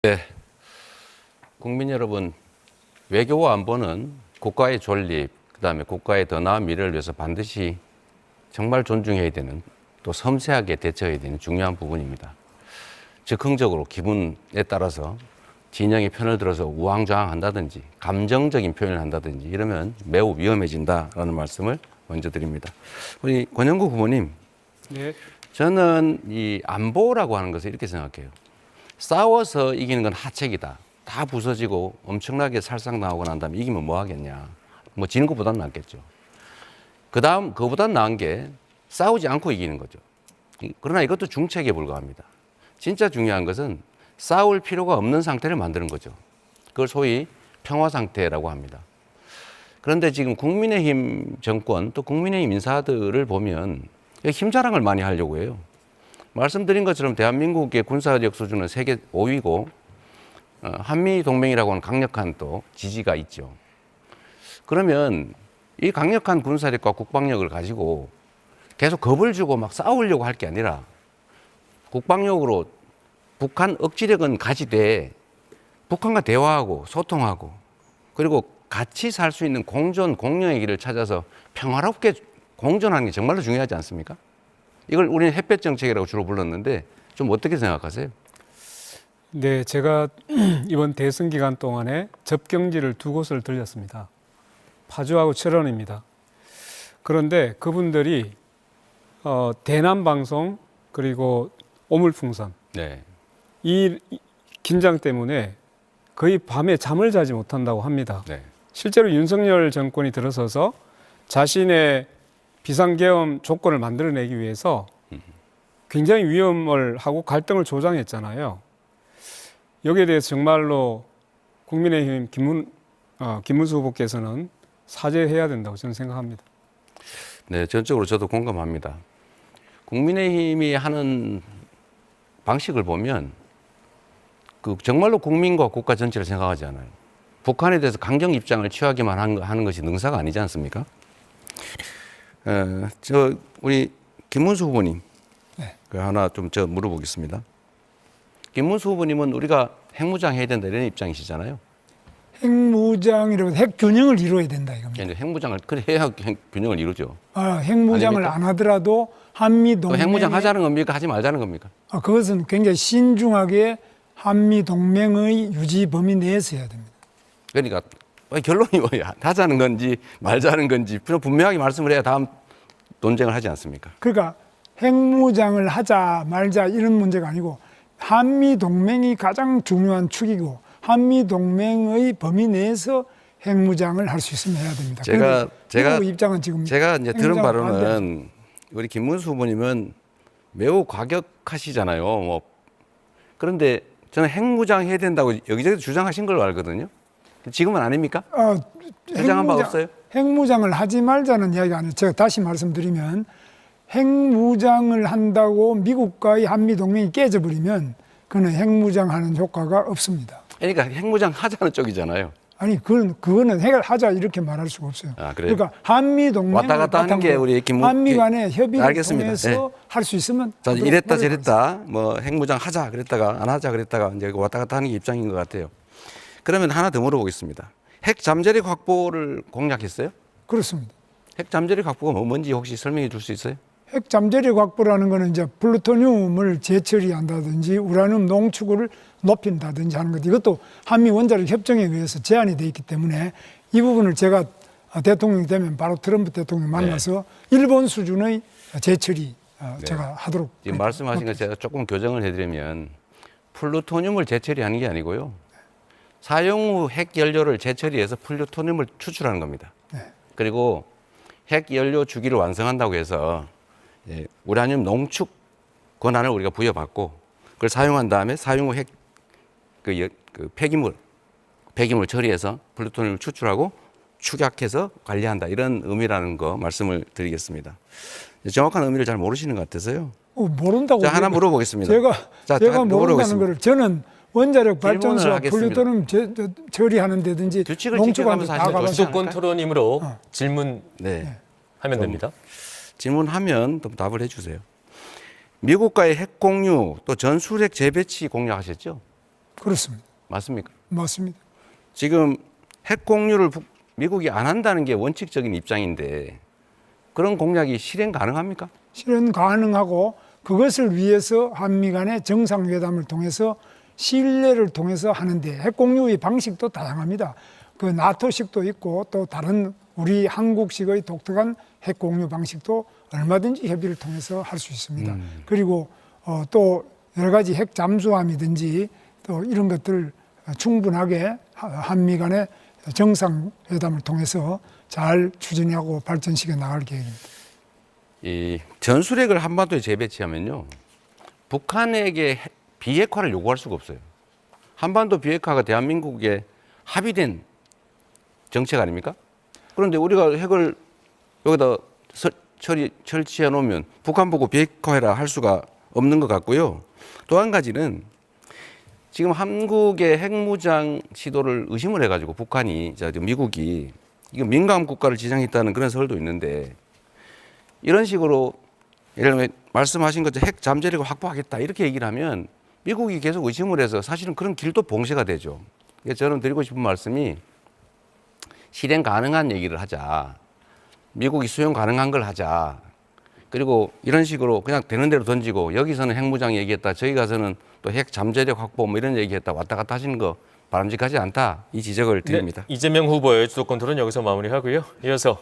네, 국민 여러분, 외교와 안보는 국가의 존립, 그다음에 국가의 더 나은 미래를 위해서 반드시 정말 존중해야 되는, 또 섬세하게 대처해야 되는 중요한 부분입니다. 즉흥적으로 기분에 따라서 진영의 편을 들어서 우왕좌왕한다든지 감정적인 표현을 한다든지 이러면 매우 위험해진다라는 말씀을 먼저 드립니다. 우리 권영구 후보님, 네. 저는 이 안보라고 하는 것을 이렇게 생각해요. 싸워서 이기는 건 하책이다. 다 부서지고 엄청나게 살상당하고 난 다음에 이기면 뭐 하겠냐. 뭐 지는 것보단 낫겠죠. 그 다음 그거보단 나은 게 싸우지 않고 이기는 거죠. 그러나 이것도 중책에 불과합니다. 진짜 중요한 것은 싸울 필요가 없는 상태를 만드는 거죠. 그걸 소위 평화 상태라고 합니다. 그런데 지금 국민의힘 정권 또 국민의힘 인사들을 보면 힘자랑을 많이 하려고 해요. 말씀드린 것처럼 대한민국의 군사력 수준은 세계 5위고 한미 동맹이라고 하는 강력한 또 지지가 있죠. 그러면 이 강력한 군사력과 국방력을 가지고 계속 겁을 주고 막 싸우려고 할 게 아니라 국방력으로 북한 억지력은 가지되 북한과 대화하고 소통하고 그리고 같이 살 수 있는 공존, 공영의 길을 찾아서 평화롭게 공존하는 게 정말로 중요하지 않습니까? 이걸 우리는 햇볕 정책이라고 주로 불렀는데 좀 어떻게 생각하세요? 네, 제가 이번 대선 기간 동안에 접경지를 두 곳을 들렸습니다. 파주하고 철원입니다. 그런데 그분들이 대남방송 그리고 오물풍선 네. 이 긴장 때문에 거의 밤에 잠을 자지 못한다고 합니다. 네. 실제로 윤석열 정권이 들어서서 자신의 비상계엄 조건을 만들어내기 위해서 굉장히 위험을 하고 갈등을 조장했잖아요. 여기에 대해서 정말로 국민의힘 김문수 후보께서는 사죄해야 된다고 저는 생각합니다. 네, 전적으로 저도 공감합니다. 국민의힘이 하는 방식을 보면 정말로 국민과 국가 전체를 생각하지 않아요. 북한에 대해서 강경 입장을 취하기만 하는 것이 능사가 아니지 않습니까? 우리 김문수 후보님, 네. 하나 좀 물어보겠습니다. 김문수 후보님은 우리가 핵무장 해야 된다 이런 입장이시잖아요. 핵무장이라고 핵 균형을 이루어야 된다 이겁니다. 이제 핵무장을 해야 균형을 이루죠. 핵무장을 아닙니까? 안 하더라도 한미 동맹 핵무장 하자는 겁니까? 하지 말자는 겁니까? 그것은 굉장히 신중하게 한미 동맹의 유지 범위 내에서 해야 됩니다. 그러니까 결론이 뭐야? 하자는 건지 말자는 건지 분명하게 말씀을 해야 다음 논쟁을 하지 않습니까? 그러니까 핵무장을 하자 말자 이런 문제가 아니고 한미 동맹이 가장 중요한 축이고 한미 동맹의 범위 내에서 핵무장을 할 수 있으면 해야 됩니다. 제가 입장은 지금 제가 이제 들은 핵무장 반대하죠. 바로는 우리 김문수 후보님은 매우 과격하시잖아요. 그런데 저는 핵무장 해야 된다고 여기저기 주장하신 걸로 알거든요. 지금은 아닙니까? 주장한 바 없어요? 핵무장을 하지 말자는 이야기가 아니에요. 제가 다시 말씀드리면 핵무장을 한다고 미국과의 한미 동맹이 깨져버리면 그는 핵무장하는 효과가 없습니다. 그러니까 핵무장 하자는 쪽이잖아요. 아니 그거는 핵을 하자 이렇게 말할 수가 없어요. 그래요? 그러니까 한미 동맹 왔다 갔다 하는 게 우리 한미 간의 협의를 알겠습니다. 통해서 네. 할 수 있으면 자, 하도록 이랬다 노력하겠습니다. 저랬다 뭐 핵무장 하자 그랬다가 안 하자 그랬다가 이제 왔다 갔다 하는 게 입장인 것 같아요. 그러면 하나 더 물어보겠습니다. 핵 잠재력 확보를 공약했어요? 그렇습니다. 핵 잠재력 확보가 뭔지 혹시 설명해 줄 수 있어요? 핵 잠재력 확보라는 거는 이제 플루토늄을 재처리한다든지 우라늄 농축을 높인다든지 하는 것, 이것도 한미 원자력 협정에 의해서 제한이 돼 있기 때문에 이 부분을 제가 대통령이 되면 바로 트럼프 대통령 만나서 일본 수준의 재처리 제가 하도록. 지금 말씀하신 거 제가 조금 교정을 해드리면 플루토늄을 재처리하는 게 아니고요. 사용 후 핵 연료를 재처리해서 플루토늄을 추출하는 겁니다. 네. 그리고 핵 연료 주기를 완성한다고 해서 우라늄 농축 권한을 우리가 부여받고 그걸 사용한 다음에 사용 후 핵 폐기물 처리해서 플루토늄을 추출하고 축약해서 관리한다 이런 의미라는 거 말씀을 드리겠습니다. 정확한 의미를 잘 모르시는 것 같아서요. 모른다고. 자, 하나 물어보겠습니다. 제가 모른다는 거를 저는 원자력 발전소와 하겠습니다. 플루토늄 처리하는 데든지 규칙을 농축하는 데 지켜가면서 다 하시죠. 가봐서 수도권 토론이므로 질문하면 네. 됩니다. 질문하면 또 답을 해주세요. 미국과의 핵 공유 또 전술핵 재배치 공략하셨죠? 그렇습니다. 맞습니까? 맞습니다. 지금 핵 공유를 미국이 안 한다는 게 원칙적인 입장인데 그런 공약이 실행 가능합니까? 실현 가능하고 그것을 위해서 한미 간의 정상회담을 통해서 신뢰를 통해서 하는데 핵 공유의 방식도 다양합니다. 그 나토식도 있고 또 다른 우리 한국식의 독특한 핵 공유 방식도 얼마든지 협의를 통해서 할 수 있습니다. 그리고 또 여러 가지 핵 잠수함이든지 또 이런 것들 충분하게 한미 간의 정상회담을 통해서 잘 추진하고 발전시켜 나갈 계획입니다. 이 전술핵을 한반도에 재배치하면요, 북한에게 비핵화를 요구할 수가 없어요. 한반도 비핵화가 대한민국의 합의된 정책 아닙니까? 그런데 우리가 핵을 여기다 설치해 놓으면 북한 보고 비핵화해라 할 수가 없는 것 같고요. 또 한 가지는 지금 한국의 핵무장 시도를 의심을 해가지고 북한이, 미국이 이거 민감 국가를 지정했다는 그런 설도 있는데 이런 식으로 예를 들면 말씀하신 것처럼 핵 잠재력을 확보하겠다 이렇게 얘기를 하면 미국이 계속 의심을 해서 사실은 그런 길도 봉쇄가 되죠. 그래서 저는 드리고 싶은 말씀이 실행 가능한 얘기를 하자. 미국이 수용 가능한 걸 하자. 그리고 이런 식으로 그냥 되는 대로 던지고 여기서는 핵무장 얘기했다. 저기 가서는 또 핵 잠재력 확보 뭐 이런 얘기했다. 왔다 갔다 하시는 거 바람직하지 않다. 이 지적을 드립니다. 네, 이재명 후보의 주도권 토론 여기서 마무리하고요. 이어서